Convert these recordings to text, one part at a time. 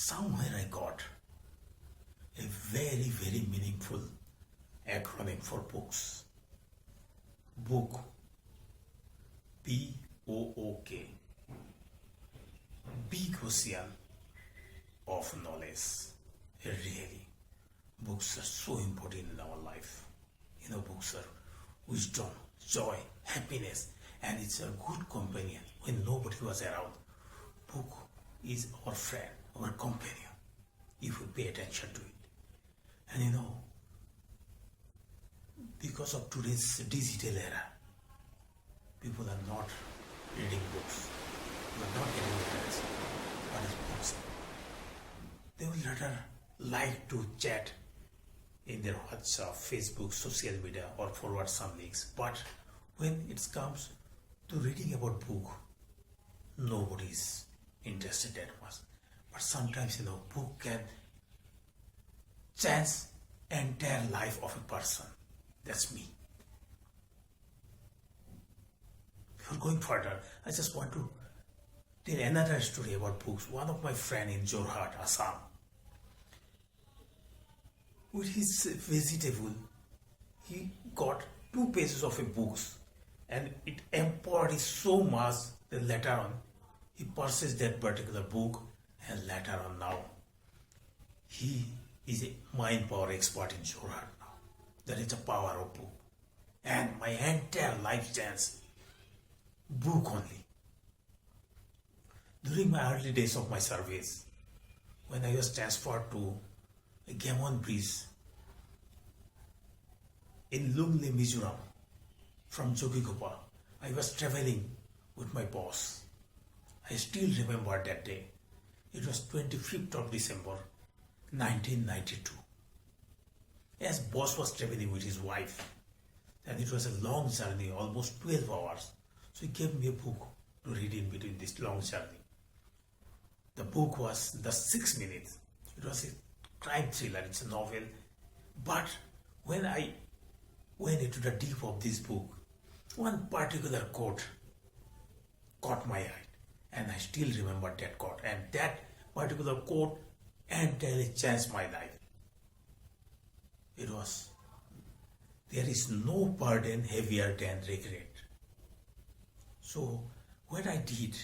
somewhere I got a very, very meaningful acronym for books. Book, BOOK, big ocean of knowledge. Really, books are so important in our life. Books are wisdom, joy, happiness, and it's a good companion when nobody was around. Book is our friend, our companion, if we pay attention to it. And because of today's digital era, people are not reading books. They are not getting interested. What is books? They will rather like to chat in their WhatsApp, Facebook, social media, or forward some links. But when it comes to reading about book, nobody is interested that much. But sometimes book can change entire life of a person. That's me. Before going further, I just want to tell another story about books. One of my friend in Jorhat, Assam, with his vegetable, he got 2 pages of a books, and it empowered him so much that later on he purchased that particular book, and later on now he is a mind power expert in Jorhat now. That is the power of book. And my entire life changed. Book only. During my early days of my service, when I was transferred to Gamon Bridge in Lungle, Mizoram, from Jogigopa, I was traveling with my boss. I still remember that day. It was 25th of December, 1992. As boss was traveling with his wife, and it was a long journey, almost 12 hours. So he gave me a book to read in between this long journey. The book was The 6 Minutes. It was a crime thriller, it's a novel. But when I went into the deep of this book, one particular quote caught my eye. And I still remember that quote. And that particular quote entirely changed my life. It was, there is no burden heavier than regret. So what I did,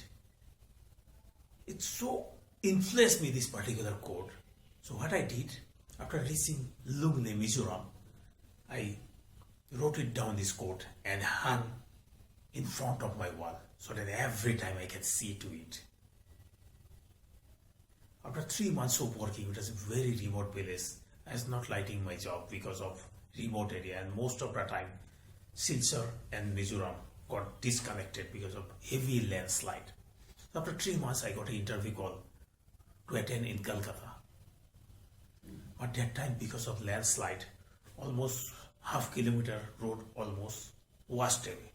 it so influenced me, this particular quote. So what I did, after reaching Lungle, Mizoram, I wrote it down, this quote, and hung in front of my wall so that every time I can see to it. After 3 months of working, it was a very remote village. I was not liking my job because of remote area, and most of the time Silchar and Mizoram got disconnected because of heavy landslide. So after 3 months, I got an interview call to attend in Calcutta. But that time, because of landslide, almost half-kilometer road almost washed away.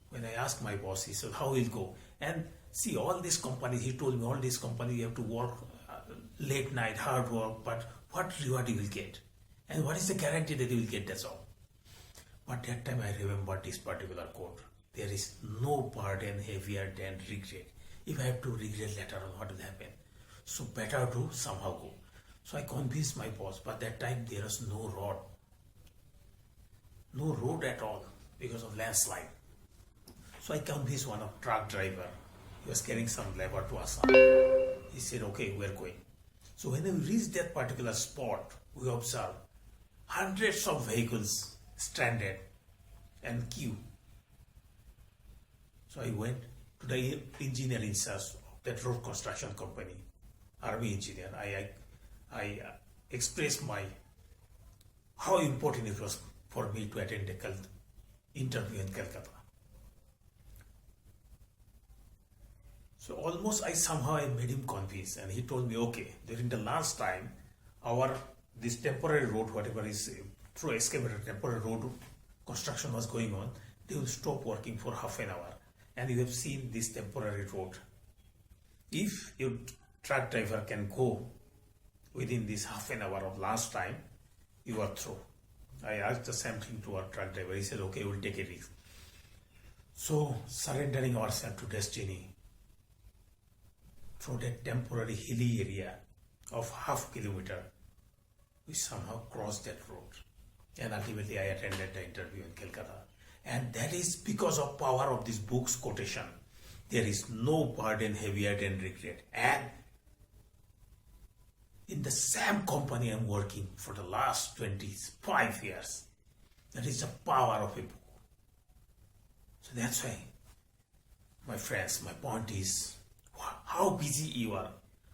When I asked my boss, he said, how will it go? And see, all these companies, he told me, all these companies, you have to work late night, hard work, but what reward you will get? And what is the guarantee that you will get the job? But that time I remember this particular quote. There is no burden heavier than regret. If I have to regret later on, what will happen? So better to somehow go. So I convinced my boss, but that time there was no road. No road at all because of landslide. So I convinced one of truck driver. He was carrying some labor to Assam. He said, okay, we're going. So when we reached that particular spot, we observed hundreds of vehicles stranded and queue. So I went to the engineer in charge of that road construction company, army engineer. I expressed how important it was for me to attend the interview in Calcutta. So almost I made him convinced, and he told me, okay, during the last time, this temporary road, whatever is through excavator, temporary road construction was going on, they will stop working for half an hour. And you have seen this temporary road. If your truck driver can go within this half an hour of last time, you are through. I asked the same thing to our truck driver. He said, okay, we'll take a risk. So surrendering ourselves to destiny through that temporary hilly area, of half kilometer, we somehow crossed that road. And ultimately I attended the interview in Calcutta. And that is because of power of this book's quotation. There is no burden heavier than regret. And in the same company I'm working for the last 25 years, that is the power of a book. So that's why, my friends, my point is, how busy you are,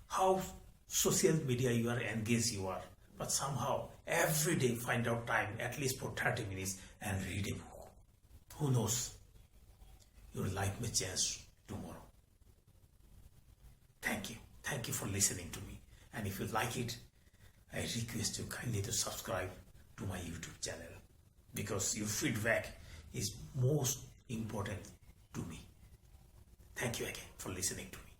how social media you are engaged you are, but somehow every day find out time at least for 30 minutes and read a book. Who knows, your life may change tomorrow. Thank you for listening to me, and if you like it, I request you kindly to subscribe to my YouTube channel, because your feedback is most important to me. Thank you again for listening to me.